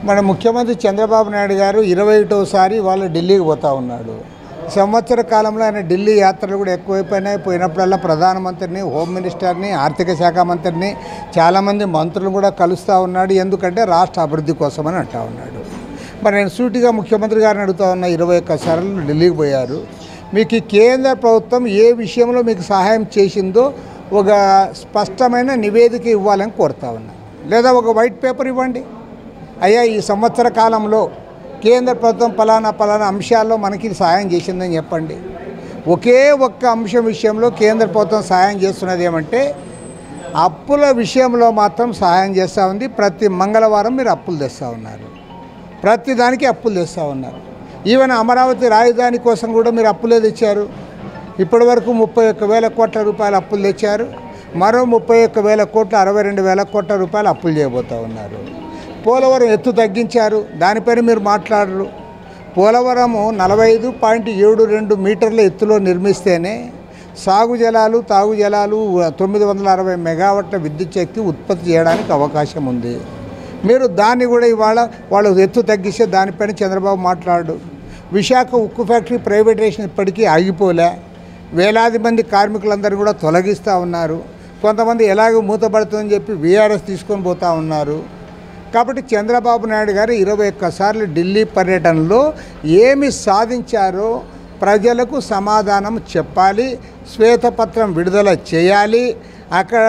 మన ముఖ్యమంత్రి చంద్రబాబు నాయుడు గారు 21సారి వాళ్ళు ఢిల్లీకి పోతా ఉన్నాడు. సంవత్సర కాలంలో ఆయన ఢిల్లీ యాత్రలు కూడా ఎక్కువైపోయినాయి. పోయినప్పుడల్లా ప్రధానమంత్రిని, హోమ్ మినిస్టర్ని, ఆర్థిక శాఖ మంత్రిని, చాలామంది మంత్రులు కూడా కలుస్తూ ఉన్నాడు. ఎందుకంటే రాష్ట్ర అభివృద్ధి కోసమని అంటూ ఉన్నాడు. మరి నేను సూటిగా ముఖ్యమంత్రి గారిని అడుగుతా ఉన్నా, 21 సార్లు ఢిల్లీకి పోయారు. మీకు ఈ కేంద్ర ప్రభుత్వం ఏ విషయంలో మీకు సహాయం చేసిందో ఒక స్పష్టమైన నివేదిక ఇవ్వాలని కోరుతా ఉన్నా, లేదా ఒక వైట్ పేపర్ ఇవ్వండి. అయ్యా, ఈ సంవత్సర కాలంలో కేంద్ర ప్రభుత్వం పలానా అంశాల్లో మనకి సహాయం చేసిందని చెప్పండి. ఒకే ఒక్క అంశం విషయంలో కేంద్ర ప్రభుత్వం సహాయం చేస్తున్నది ఏమంటే అప్పుల విషయంలో మాత్రం సహాయం చేస్తూ ఉంది. ప్రతి మంగళవారం మీరు అప్పులు తెస్తూ ఉన్నారు, ప్రతి దానికి అప్పులు తెస్తూ ఉన్నారు. ఈవెన్ అమరావతి రాజధాని కోసం కూడా మీరు అప్పులే తెచ్చారు. ఇప్పటి వరకు 31,000 కోట్ల రూపాయలు అప్పులు తెచ్చారు. మరో 31,000 కోట్లు, 62,000 కోట్ల రూపాయలు అప్పులు చేయబోతూ ఉన్నారు. పోలవరం ఎత్తు తగ్గించారు, దానిపైన మీరు మాట్లాడరు. పోలవరము 45.72 మీటర్ల ఎత్తులో నిర్మిస్తేనే సాగు జలాలు, తాగు జలాలు 960 మెగావాట్ల విద్యుత్ శక్తి ఉత్పత్తి చేయడానికి అవకాశం ఉంది. మీరు దాన్ని కూడా ఇవాళ వాళ్ళు ఎత్తు తగ్గిస్తే దానిపైన చంద్రబాబు మాట్లాడు. విశాఖ ఉక్కు ఫ్యాక్టరీ ప్రైవేటైజేషన్ ఇప్పటికీ ఆగిపోలే. వేలాది మంది కార్మికులందరూ కూడా తొలగిస్తూ ఉన్నారు. కొంతమంది ఎలాగో మూతపడుతుందని చెప్పి వీఆర్ఎస్ తీసుకొని పోతూ ఉన్నారు. కాబట్టి చంద్రబాబు నాయుడు గారు 21 సార్లు ఢిల్లీ పర్యటనలో ఏమి సాధించారో ప్రజలకు సమాధానం చెప్పాలి. శ్వేతపత్రం విడుదల చేయాలి. అక్కడ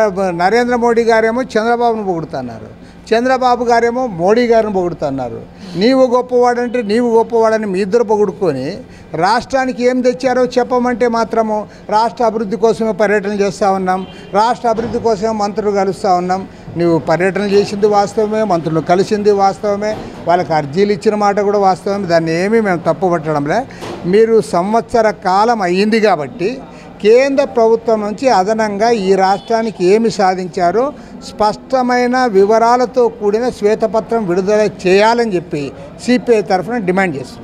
నరేంద్ర మోడీ గారేమో చంద్రబాబును పొగుడుతున్నారు, చంద్రబాబు గారేమో మోడీ గారిని పొగుడుతున్నారు. నీవు గొప్పవాడంటే నీవు గొప్పవాడని మీ ఇద్దరు పొగుడుకొని రాష్ట్రానికి ఏం తెచ్చారో చెప్పమంటే మాత్రము రాష్ట్ర అభివృద్ధి కోసమే పర్యటన చేస్తూ ఉన్నాం, రాష్ట్ర అభివృద్ధి కోసమే మంత్రులు కలుస్తూ ఉన్నాం. నువ్వు పర్యటన చేసింది వాస్తవమే, మంత్రులు కలిసింది వాస్తవమే, వాళ్ళకి అర్జీలు ఇచ్చిన మాట కూడా వాస్తవమే. దాన్ని ఏమీ మేము తప్పు పట్టడంలే. మీరు సంవత్సర కాలం అయ్యింది కాబట్టి కేంద్ర ప్రభుత్వం నుంచి అదనంగా ఈ రాష్ట్రానికి ఏమి సాధించారో స్పష్టమైన వివరాలతో కూడిన శ్వేతపత్రం విడుదల చేయాలని చెప్పి సిపిఐ తరఫున డిమాండ్ చేస్తుంది.